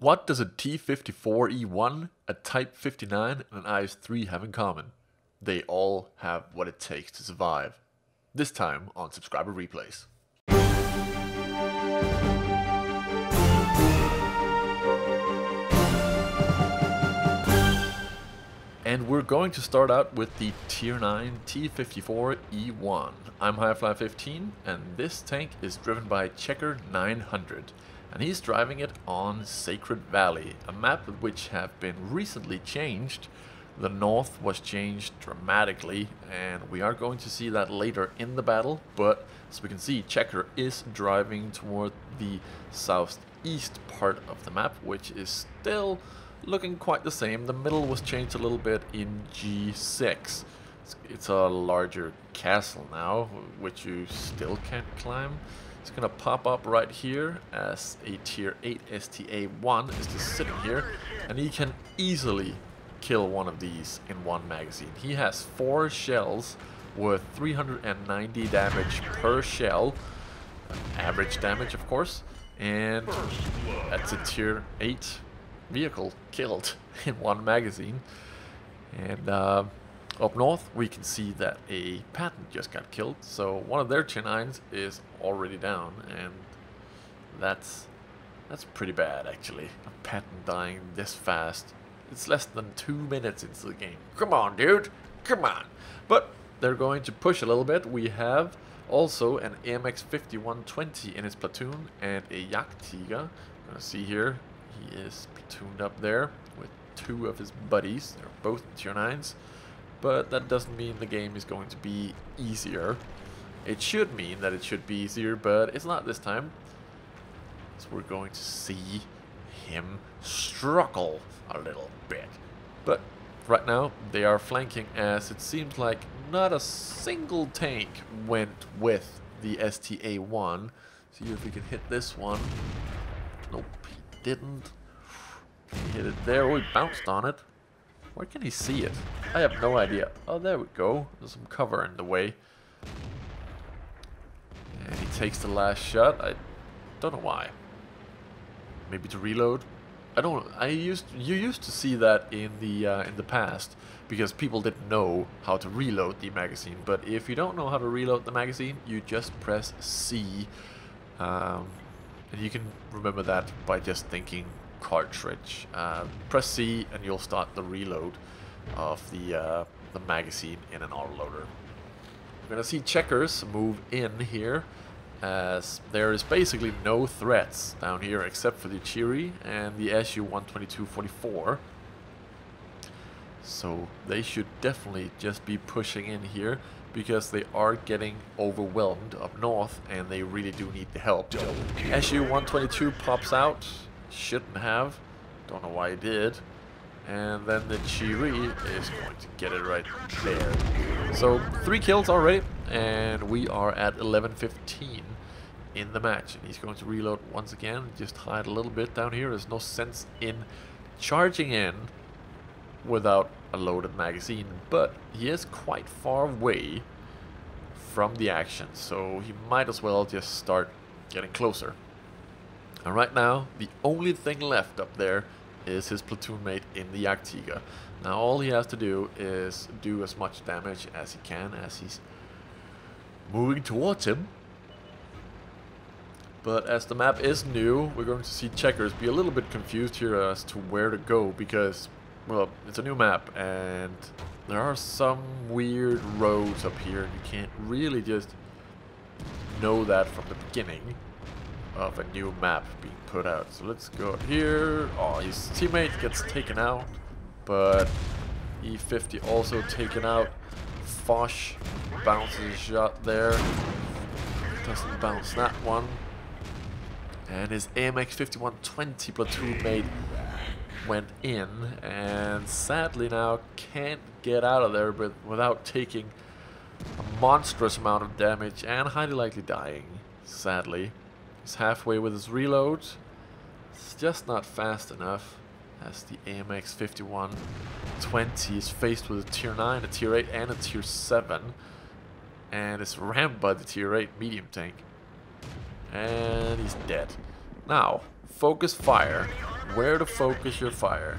What does a T-54E1, a Type 59, and an IS-3 have in common? They all have what it takes to survive. This time on Subscriber Replays. And we're going to start out with the Tier 9 T-54E1. I'm Highfly15, and this tank is driven by Checker 900. And he's driving it on Sacred Valley, a map which have been recently changed. The north was changed dramatically, and we are going to see that later in the battle. But as we can see, Checker is driving toward the southeast part of the map, which is still looking quite the same. The middle was changed a little bit in G6. It's a larger castle now, which you still can't climb. It's gonna pop up right here as a tier 8 STA-1 is just sitting here, and he can easily kill one of these in one magazine. He has 4 shells with 390 damage per shell, average damage of course, and that's a tier 8 vehicle killed in one magazine. And up north we can see that a patent just got killed, so one of their tier 9s is already down, and that's pretty bad actually. A patent dying this fast. It's less than 2 minutes into the game. Come on dude, come on. But they're going to push a little bit. We have also an AMX 5120 in his platoon and a Jagdtiger. Gonna see here, he is platooned up there with 2 of his buddies. They're both tier 9s. But that doesn't mean the game is going to be easier. It should mean that it should be easier, but it's not this time. So we're going to see him struggle a little bit. But right now they are flanking, as it seems like not a single tank went with the STA-1. See if we can hit this one. Nope, he didn't. He hit it there. Oh, he bounced on it. Where can he see it? I have no idea. Oh, there we go. There's some cover in the way. And he takes the last shot. I don't know why. Maybe to reload. I don't. You used to see that in the past, because people didn't know how to reload the magazine. But if you don't know how to reload the magazine, you just press C, and you can remember that by just thinking cartridge. Press C and you'll start the reload of the magazine in an autoloader. We're gonna see Checkers move in here, as there is basically no threats down here except for the Cheery and the SU-122-44. So they should definitely just be pushing in here, because they are getting overwhelmed up north and they really do need the help. SU-122 pops out. Shouldn't have. Don't know why he did. And then the Cheery is going to get it right there. So 3 kills already, and we are at 11:15 in the match. And he's going to reload once again. Just hide a little bit down here. There's no sense in charging in without a loaded magazine, but he is quite far away from the action, so he might as well just start getting closer. And right now, the only thing left up there is his platoon mate in the Jagdtiger. Now all he has to do is do as much damage as he can as he's moving towards him. But as the map is new, we're going to see Checkers be a little bit confused here as to where to go, because, well, it's a new map and there are some weird roads up here, and you can't really just know that from the beginning of a new map being put out. So let's go up here. Oh, his teammate gets taken out, but E50 also taken out. Foch bounces a shot there. Doesn't bounce that one. And his AMX 5120 platoon mate went in, and sadly now can't get out of there but without taking a monstrous amount of damage and highly likely dying, sadly. He's halfway with his reload. It's just not fast enough, as the AMX 5120 is faced with a tier 9, a tier 8 and a tier 7, and is rammed by the tier 8 medium tank. And he's dead. Now, focus fire where to focus your fire.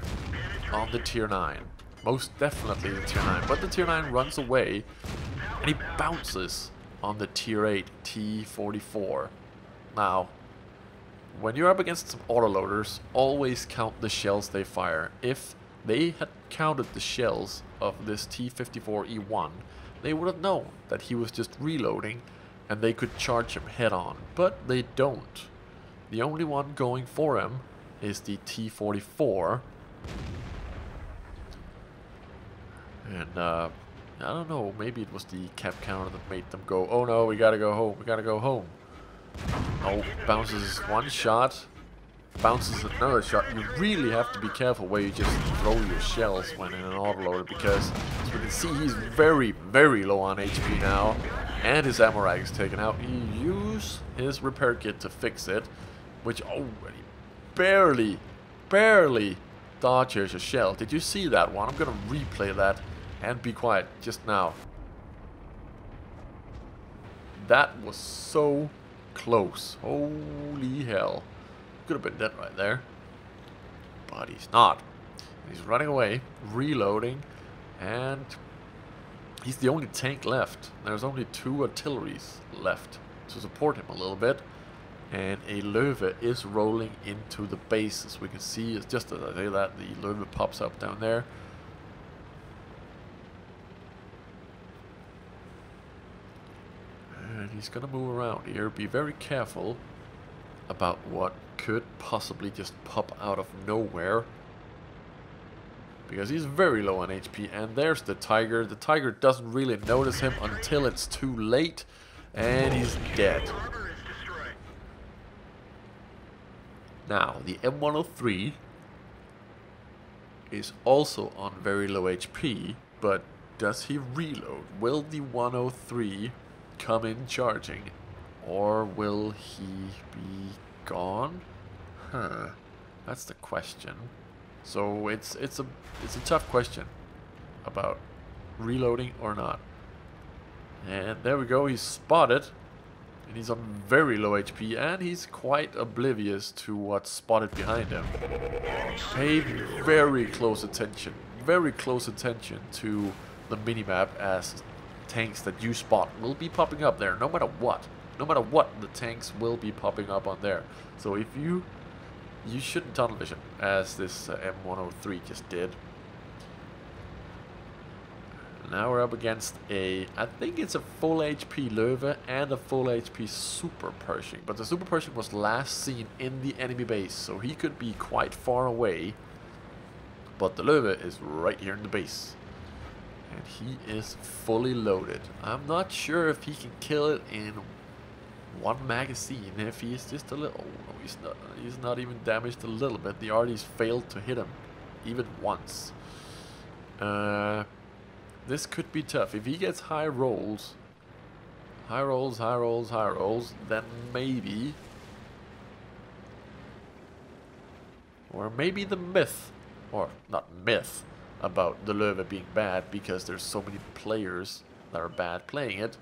On the tier 9. Most definitely the tier 9. But the tier 9 runs away and he bounces on the tier 8 T44. Now, when you're up against some autoloaders, always count the shells they fire. If they had counted the shells of this T54E1, they would have known that he was just reloading and they could charge him head on. But they don't. The only one going for him is the T44. And I don't know, maybe it was the cap counter that made them go, oh no, we gotta go home, we gotta go home. Oh, bounces one shot, bounces another shot. You really have to be careful where you just throw your shells when in an autoloader, because as we can see, he's very, very low on HP now, and his ammo rack is taken out. He used his repair kit to fix it, which already barely dodges a shell. Did you see that one? I'm gonna replay that and be quiet just now. That was so close. Holy hell. Could have been dead right there. But he's not. He's running away, reloading, and he's the only tank left. There's only 2 artilleries left to support him a little bit. And a Löwe is rolling into the base. As we can see, it's just as I say that, the Löwe pops up down there. And he's gonna move around here. Be very careful about what could possibly just pop out of nowhere, because he's very low on HP. And there's the Tiger. The Tiger doesn't really notice him until it's too late, and he's dead. Now, the M103 is also on very low HP, but does he reload? Will the 103 come in charging, or will he be gone? That's the question. So it's a tough question about reloading or not. And there we go, he's spotted. And he's on very low HP, and he's quite oblivious to what's spotted behind him. Pay very close attention to the minimap, as tanks that you spot will be popping up there, no matter what. No matter what, the tanks will be popping up on there. So if you shouldn't tunnel vision, as this M103 just did. Now we're up against I think it's a full HP Löwe and a full HP Super Pershing. But the Super Pershing was last seen in the enemy base, so he could be quite far away. But the Löwe is right here in the base. And he is fully loaded. I'm not sure if he can kill it in one magazine, if he is just a little... Oh, no, he's not even damaged a little bit. The arties failed to hit him even once. This could be tough. If he gets high rolls, then maybe... Or maybe the myth, or not myth, about the Löwe being bad because there's so many players that are bad playing it,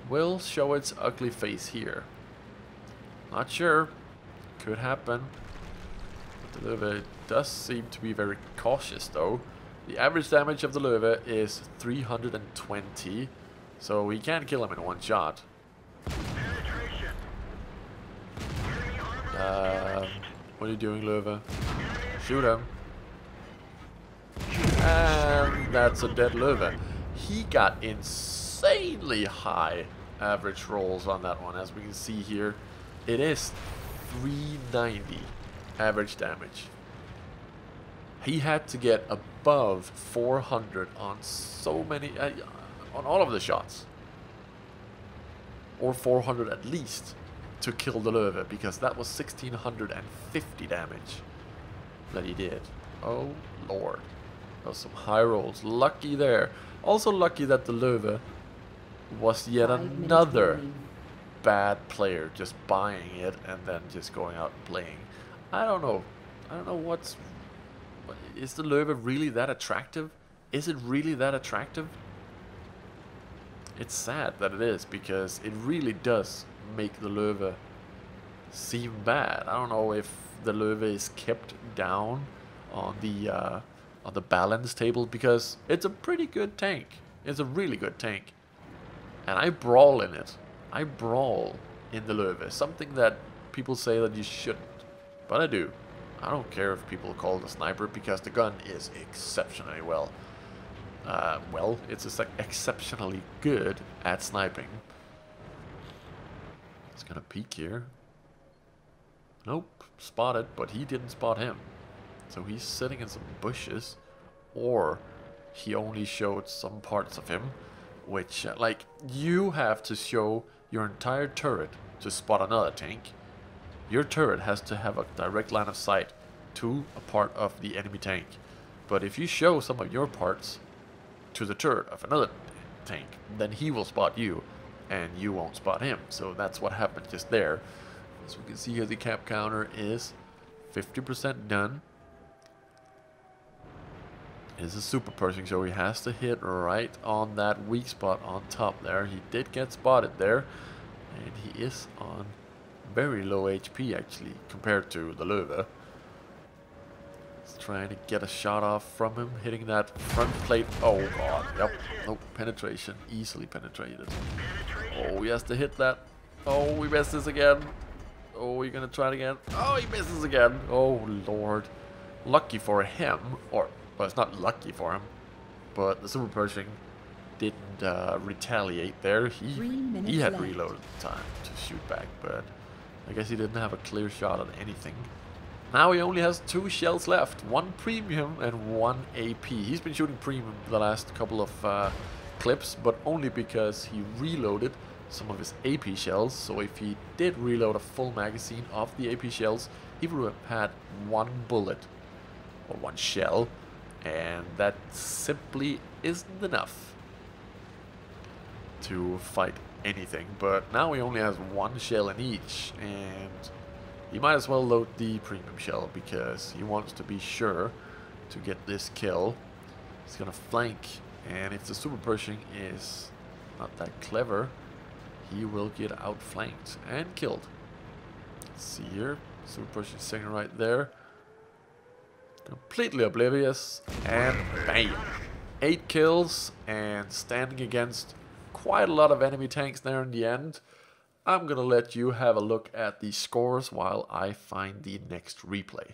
will show its ugly face here. Not sure. Could happen. But the Löwe does seem to be very cautious though. The average damage of the Löwe is 320, so we can kill him in one shot. What are you doing, Löwe? Shoot him. And that's a dead Löwe. He got insanely high average rolls on that one. As we can see here, it is 390 average damage. He had to get above 400 on so many, on all of the shots. Or 400 at least to kill the Löwe, because that was 1650 damage that he did. Oh lord. Those some high rolls. Lucky there. Also lucky that the Löwe was yet another bad player, just buying it and then just going out and playing. I don't know. I don't know what's... Is the Löwe really that attractive? Is it really that attractive? It's sad that it is, because it really does make the Löwe seem bad. I don't know if the Löwe is kept down on the balance table, because it's a pretty good tank. It's a really good tank. And I brawl in it. I brawl in the Löwe. Something that people say that you shouldn't. But I do. I don't care if people call it a sniper, because the gun is exceptionally well. It's just like exceptionally good at sniping. It's gonna peek here. Nope, spotted, but he didn't spot him. So he's sitting in some bushes, or he only showed some parts of him, which, like, you have to show your entire turret to spot another tank. Your turret has to have a direct line of sight to a part of the enemy tank. But if you show some of your parts to the turret of another tank, then he will spot you, and you won't spot him. So that's what happened just there. As we can see here, the cap counter is 50% done. It's a super Pershing, so he has to hit right on that weak spot on top there. He did get spotted there, and he is on very low HP actually compared to the Löwe. He's trying to get a shot off from him, hitting that front plate. Oh god, yep, nope, penetration, easily penetrated. Oh, he has to hit that. Oh, we missed this again. Oh, you're gonna try it again. Oh, he misses again. Oh lord. Lucky for him, or well, it's not lucky for him, but the super Pershing didn't retaliate there. He had reloaded time to shoot back, but I guess he didn't have a clear shot at anything. Now he only has 2 shells left, 1 premium and 1 AP. He's been shooting premium the last couple of clips, but only because he reloaded some of his AP shells. So if he did reload a full magazine of the AP shells, he would have had 1 bullet or 1 shell, and that simply isn't enough to fight anything. But now he only has 1 shell in each, and he might as well load the premium shell, because he wants to be sure to get this kill. He's gonna flank, and if the super Pershing is not that clever, he will get outflanked and killed. Let's see here, super Pershing sitting right there, completely oblivious, and bam! 8 kills, and standing against quite a lot of enemy tanks there in the end. I'm gonna let you have a look at the scores while I find the next replay.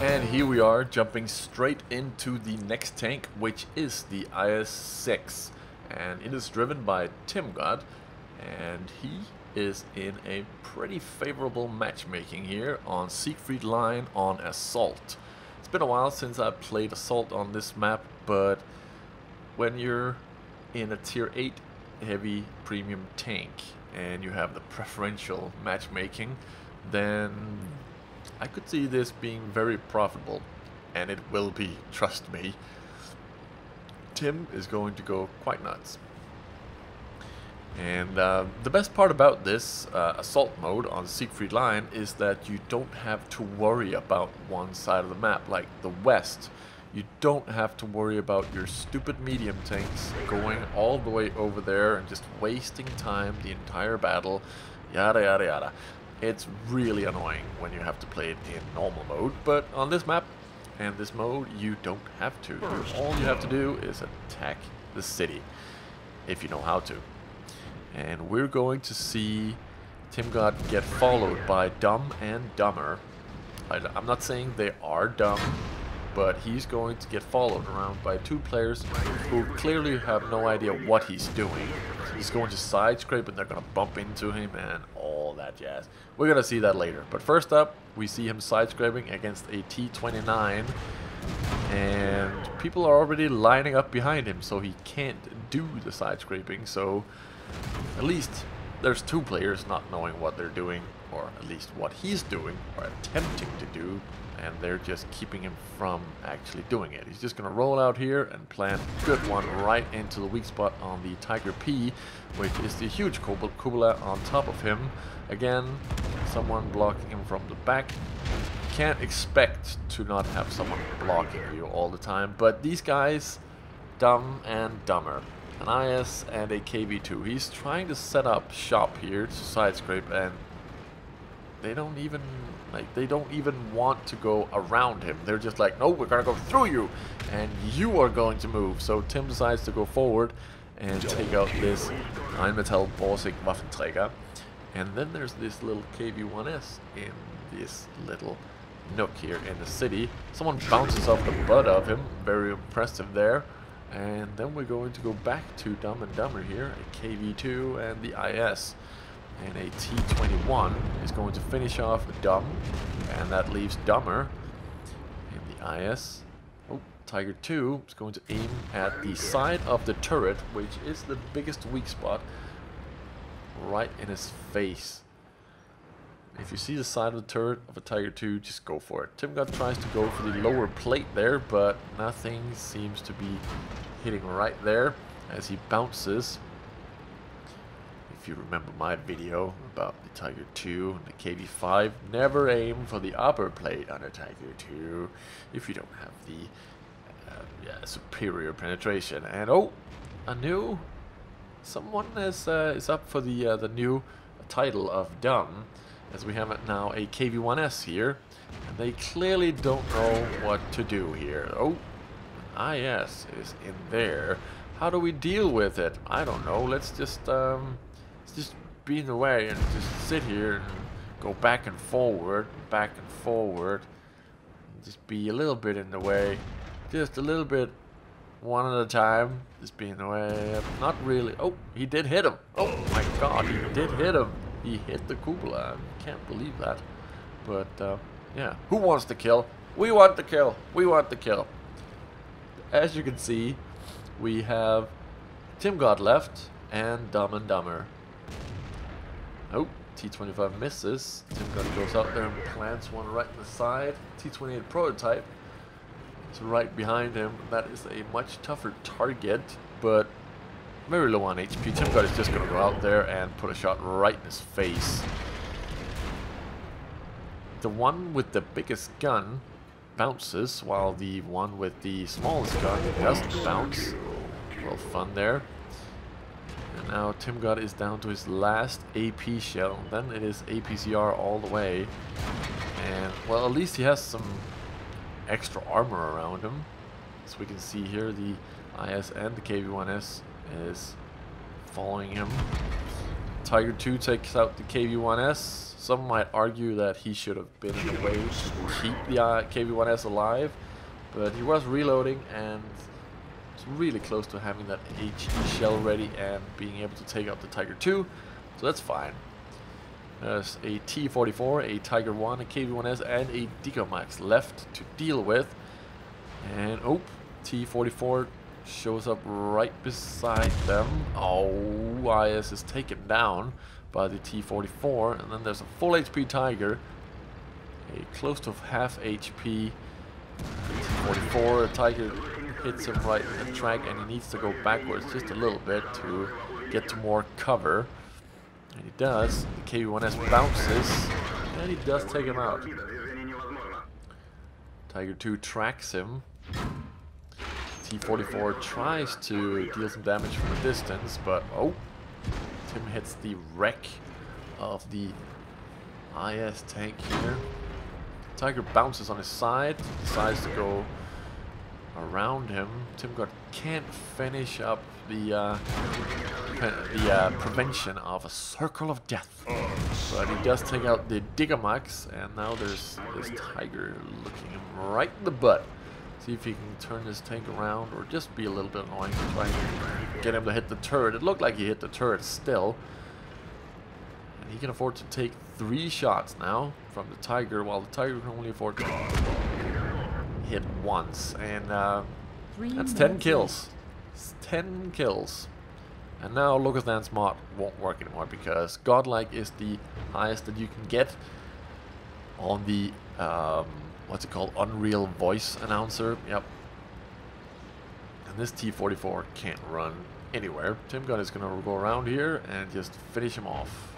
And here we are, jumping straight into the next tank, which is the IS-6, and it is driven by TimGod, and he is in a pretty favorable matchmaking here on Siegfried Line on Assault. It's been a while since I played Assault on this map, but when you're in a tier 8 heavy premium tank and you have the preferential matchmaking, then I could see this being very profitable, and it will be, trust me. Tim is going to go quite nuts. And the best part about this assault mode on Siegfried Line is that you don't have to worry about one side of the map, like the west. You don't have to worry about your stupid medium tanks going all the way over there and just wasting time the entire battle, yada yada yada. It's really annoying when you have to play it in normal mode, but on this map and this mode you don't have to. All you have to do is attack the city, if you know how to. And we're going to see TimGod get followed by Dumb and Dumber. I'm not saying they are dumb, but he's going to get followed around by 2 players who clearly have no idea what he's doing. He's going to side scrape and they're going to bump into him and all that jazz. We're going to see that later. But first up, we see him side scraping against a T-29, and people are already lining up behind him, so he can't do the side scraping. So at least there's two players not knowing what they're doing, or at least what he's doing, or attempting to do, and they're just keeping him from actually doing it. He's just going to roll out here and plant a good one right into the weak spot on the Tiger P, which is the huge cupola on top of him. Again, someone blocking him from the back. Can't expect to not have someone blocking you all the time, but these guys, dumb and dumber. An IS and a KV2. He's trying to set up shop here to side scrape, and they don't even want to go around him. They're just like, no, we're gonna go through you, and you are going to move. So Tim decides to go forward and take out this Rheinmetall Borsig Waffenträger. And then there's this little KV1S in this little nook here in the city. Someone bounces off the butt of him. Very impressive there. And then we're going to go back to Dumb and Dumber here. A KV2 and the IS. And a T21 is going to finish off Dumb. And that leaves Dumber. And the IS. Oh, Tiger 2 is going to aim at the side of the turret, which is the biggest weak spot. Right in his face. If you see the side of the turret of a Tiger 2, just go for it. TimGod tries to go for the lower plate there, but nothing seems to be hitting right there as he bounces. If you remember my video about the Tiger 2 and the KV5, never aim for the upper plate on a Tiger 2 if you don't have the superior penetration. And oh, a new... Someone is up for the new title of dumb, as we have it now a KV1S here, and they clearly don't know what to do here. Oh, IS is in there. How do we deal with it? I don't know. Let's just be in the way and just sit here and go back and forward, and just be a little bit in the way, just a little bit. One at a time, just being the way. Not really. Oh, he did hit him. Oh my god, he did hit him. He hit the cupola. I can't believe that. But, yeah. Who wants the kill? We want the kill. We want the kill. As you can see, we have TimGod left and Dumb and Dumber. Oh, T25 misses. TimGod goes out there and plants one right in the side. T28 prototype. So right behind him, that is a much tougher target, but very low on HP. TimGod is just going to go out there and put a shot right in his face. The one with the biggest gun bounces, while the one with the smallest gun doesn't bounce. A little fun there. And now TimGod is down to his last AP shell. Then it is APCR all the way. And, well, at least he has some extra armor around him. So we can see here the IS and the KV1S is following him. Tiger 2 takes out the KV1S. Some might argue that he should have been in the way to keep the KV1S alive, but he was reloading and it's really close to having that HE shell ready and being able to take out the Tiger 2, so that's fine. There's a T44, a Tiger 1, a KV1S, and a Digamax left to deal with. And, oh, T44 shows up right beside them. Oh, IS is taken down by the T44. And then there's a full HP Tiger, a close to half HP T44. A Tiger hits him right in the track, and he needs to go backwards just a little bit to get to more cover. And he does. The KV1S bounces, and he does take him out. Tiger 2 tracks him. T44 tries to deal some damage from a distance, but oh, Tim hits the wreck of the IS tank here. Tiger bounces on his side, decides to go around him. TimGod can't finish up the prevention of a circle of death, but he does take out the Digamax, and now there's this Tiger looking him right in the butt. See if he can turn this tank around or just be a little bit annoying to try and get him to hit the turret. It looked like he hit the turret still, and he can afford to take 3 shots now from the Tiger, while the Tiger can only afford to hit once, and that's 10 kills. It's 10 kills. And now Locastan's mod won't work anymore because Godlike is the highest that you can get on the, what's it called, Unreal Voice Announcer. Yep. And this T-44 can't run anywhere. TimGut is going to go around here and just finish him off.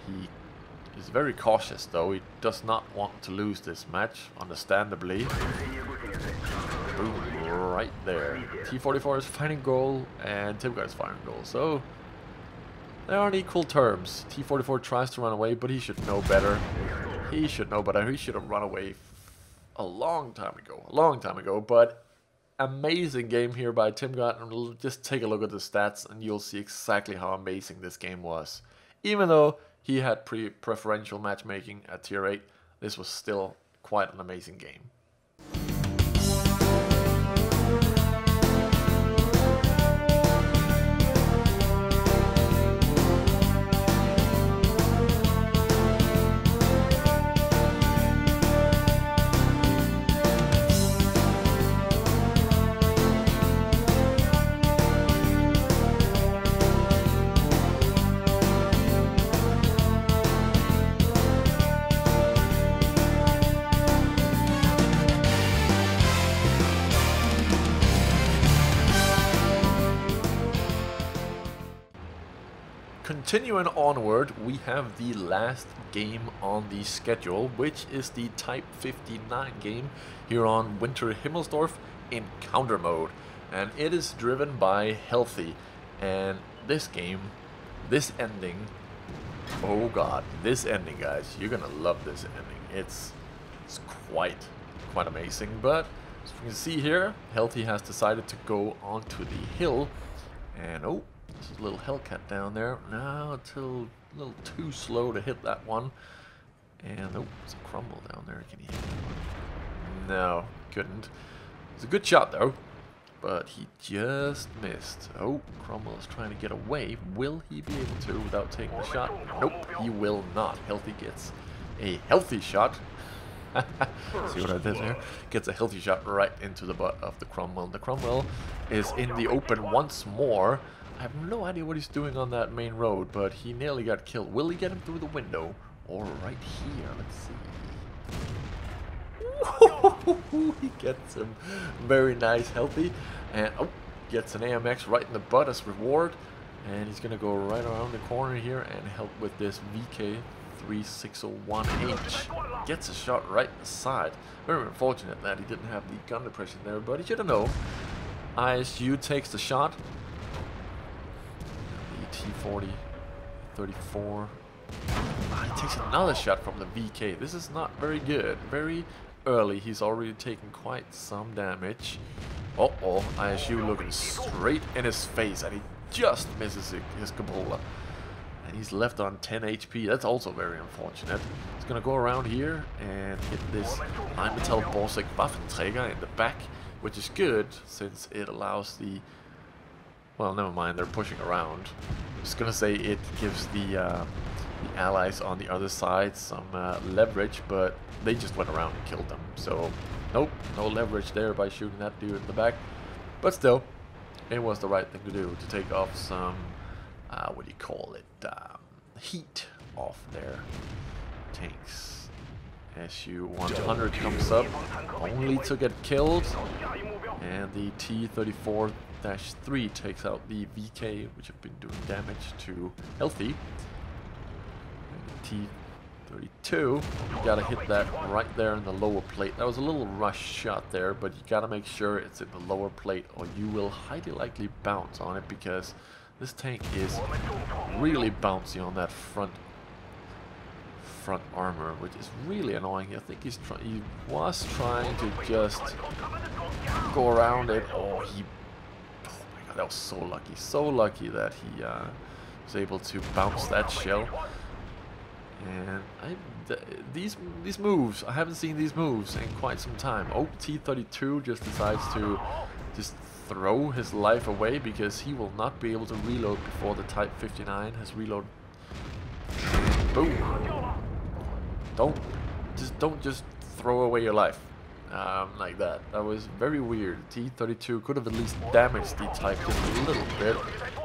He is very cautious though. He does not want to lose this match, understandably. Boom, right there. T-44 is fighting goal and TimGut is firing goal. So they're on equal terms. T-44 tries to run away, but he should know better. He should know better. He should have run away a long time ago. A long time ago, but amazing game here by TimGut. And just take a look at the stats and you'll see exactly how amazing this game was. Even though he had preferential matchmaking at tier 8, this was still quite an amazing game. Continuing onward, we have the last game on the schedule, which is the Type 59 game here on Winter Himmelsdorf in counter mode. And it is driven by Healthy. And this game, this ending, oh god, this ending, guys, you're gonna love this ending. It's quite amazing. But as you can see here, Healthy has decided to go onto the hill. And oh, there's a little Hellcat down there. Now it's a little too slow to hit that one. And oh, there's a Crumble down there. Can he hit that one? No, couldn't. It's a good shot though, but he just missed. Oh, Crumble is trying to get away. Will he be able to without taking the shot? Nope, he will not. Healthy gets a healthy shot. See what I did there? Gets a healthy shot right into the butt of the Cromwell. The Cromwell is in the open once more. I have no idea what he's doing on that main road, but he nearly got killed. Will he get him through the window? Or right here? Let's see. He gets him. Very nice, Healthy. And oh, gets an AMX right in the butt as reward. And he's going to go right around the corner here and help with this VK3601H. Gets a shot right in the side. Very unfortunate that he didn't have the gun depression there, but he should have known. ISU takes the shot. T40, 34. He takes another shot from the VK. This is not very good. Very early. He's already taken quite some damage. Uh-oh. ISU looking straight in his face, and he just misses his cupola. And he's left on 10 HP. That's also very unfortunate. He's going to go around here and hit this Einmetall Borsig Waffenträger in the back, which is good since it allows the... Well, never mind, they're pushing around. I was gonna say it gives the allies on the other side some leverage, but they just went around and killed them. So, nope, no leverage there by shooting that dude in the back. But still, it was the right thing to do, to take off some, what do you call it, heat off their tanks. SU-100 comes up, only to get killed, and the T-34-3 takes out the VK, which have been doing damage to Healthy. And T-32, you gotta hit that right there in the lower plate. That was a little rush shot there, but you gotta make sure it's in the lower plate or you will highly likely bounce on it, because this tank is really bouncy on that front armor, which is really annoying. I think he was trying to just go around it. Oh my god, that was so lucky that he was able to bounce that shell. And these moves, I haven't seen these moves in quite some time. Oh, T-32 just decides to just throw his life away because he will not be able to reload before the Type 59 has reloaded. Boom. Don't just throw away your life. like that. That was very weird. T-32 could have at least damaged the Type just a little bit.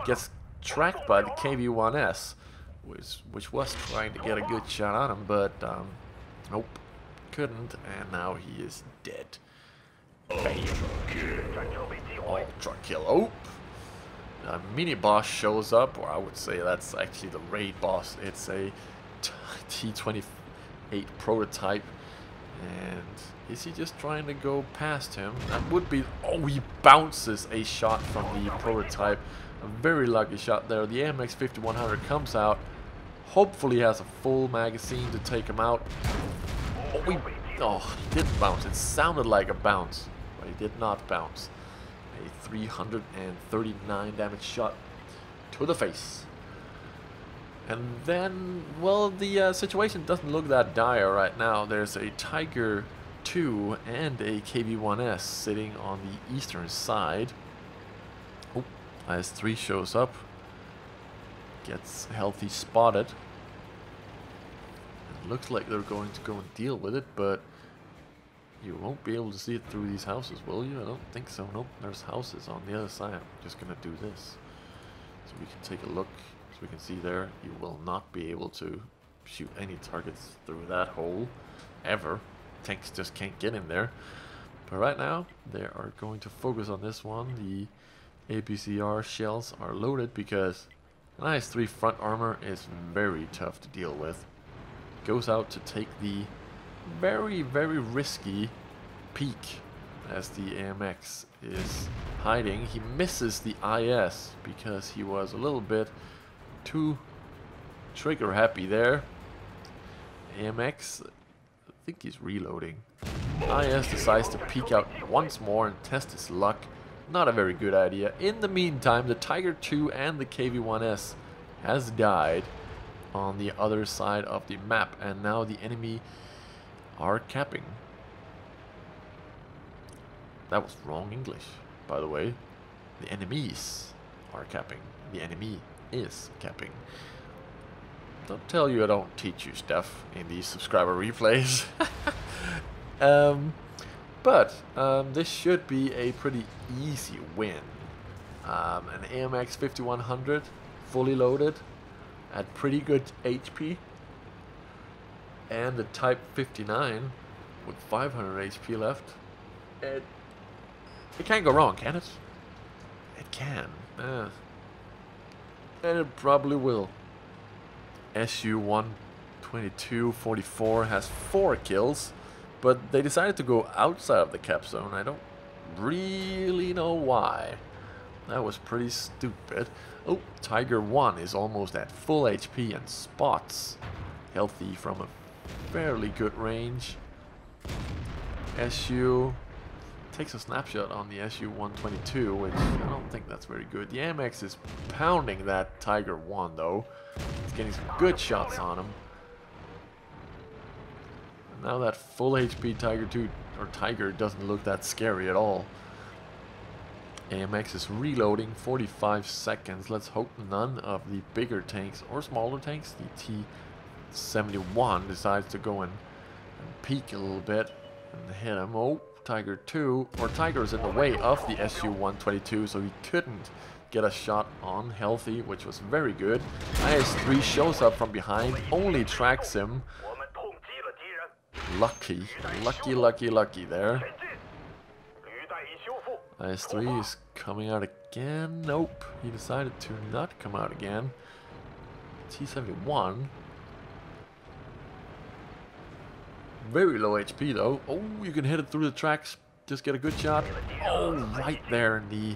Gets tracked by the KV-1S, which was trying to get a good shot on him, but nope, couldn't, and now he is dead. Bam. Ultra kill. Oh! A mini boss shows up, or I would say that's actually the raid boss. It's a T-28 prototype, and is he just trying to go past him? That would be... Oh, he bounces a shot from the prototype. A very lucky shot there. The AMX 5100 comes out. Hopefully has a full magazine to take him out. Oh, he didn't bounce. It sounded like a bounce, but he did not bounce. A 339 damage shot to the face. And then, well, the situation doesn't look that dire right now. There's a Tiger 2 and a KV-1S sitting on the eastern side. Oh, IS-3 shows up. Gets healthy spotted. It looks like they're going to go and deal with it, but you won't be able to see it through these houses, will you? I don't think so. Nope, there's houses on the other side. I'm just gonna do this so we can take a look. As we can see there, you will not be able to shoot any targets through that hole ever. Tanks just can't get in there. But right now, they are going to focus on this one. The APCR shells are loaded because an IS-3 front armor is very tough to deal with. Goes out to take the very, very risky peek as the AMX is hiding. He misses the IS because he was a little bit too trigger happy there. AMX, I think he's reloading. IS decides to peek out once more and test his luck. Not a very good idea. In the meantime, the Tiger 2 and the KV-1S has died on the other side of the map, and now the enemy are capping. That was wrong English, by the way. The enemies are capping. The enemy is capping. Don't tell you I don't teach you stuff in these subscriber replays. But this should be a pretty easy win. An AMX 5100 fully loaded at pretty good HP. And the Type 59 with 500 HP left. It can't go wrong, can it? It can. And it probably will. SU-122-44 has 4 kills, but they decided to go outside of the cap zone. I don't really know why. That was pretty stupid. Oh, Tiger 1 is almost at full HP and spots healthy from a fairly good range. SU takes a snapshot on the SU-122, which I don't think that's very good. The AMX is pounding that Tiger 1 though. It's getting some good shots on him. And now that full HP Tiger 2 or Tiger doesn't look that scary at all. AMX is reloading, 45 seconds. Let's hope none of the bigger tanks or smaller tanks, the T-71 decides to go in and peek a little bit and hit him. Oh, Tiger 2, or Tiger is in the way of the SU-122, so he couldn't get a shot on healthy, which was very good. IS-3 shows up from behind, only tracks him. Lucky there. IS-3 is coming out again. Nope, he decided to not come out again. T-71. Very low HP though. Oh, you can hit it through the tracks. Just get a good shot. Oh, right there in the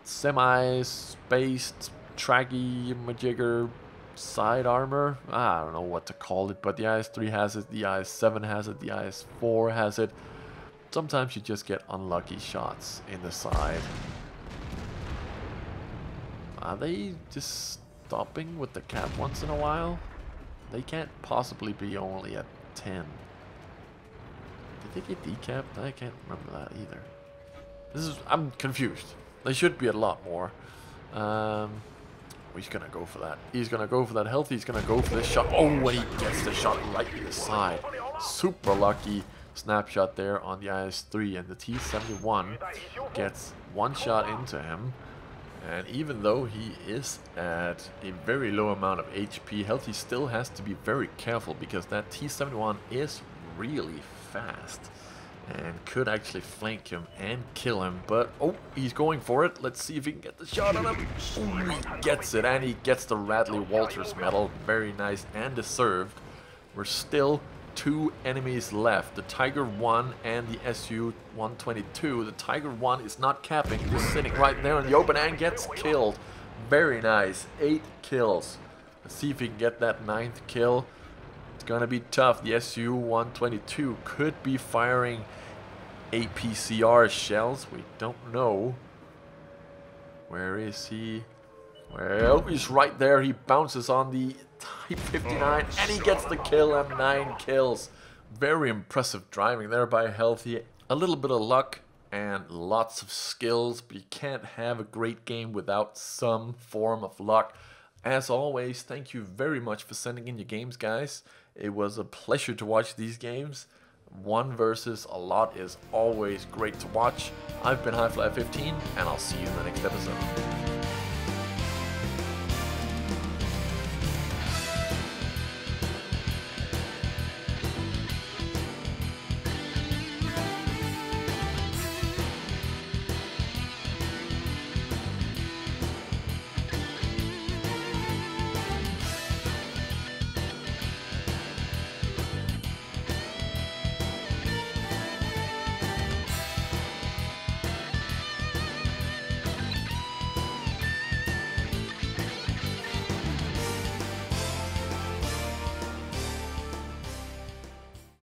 semi-spaced traggy majigger side armor. I don't know what to call it, but the IS-3 has it, the IS-7 has it, the IS-4 has it. Sometimes you just get unlucky shots in the side. Are they just stopping with the cap once in a while? They can't possibly be only at 10. Did they get decapped? I can't remember that either. I'm confused. They should be a lot more. He's gonna go for that. He's gonna go for that health. He's gonna go for this shot. Oh, and he gets the shot right in the side. Super lucky snapshot there on the IS-3, and the T-71 gets one shot into him. And even though he is at a very low amount of HP health, he still has to be very careful because that T-71 is really fast and could actually flank him and kill him. But oh, he's going for it. Let's see if he can get the shot on him. Ooh, he gets it, and he gets the Radley Walters medal. Very nice and deserved. We're still 2 enemies left, the Tiger 1 and the Su-122. The Tiger 1 is not capping, just sitting right there in the open and gets killed. Very nice, 8 kills. Let's see if he can get that 9th kill. It's gonna be tough. The Su-122 could be firing APCR shells. We don't know. Where is he? Well, he's right there. He bounces on the Type 59 and he gets the kill and 9 kills. Very impressive driving there by Healthy. A little bit of luck and lots of skills, but you can't have a great game without some form of luck. As always, thank you very much for sending in your games, guys. It was a pleasure to watch these games. 1 versus a lot is always great to watch. I've been HighFly15, and I'll see you in the next episode.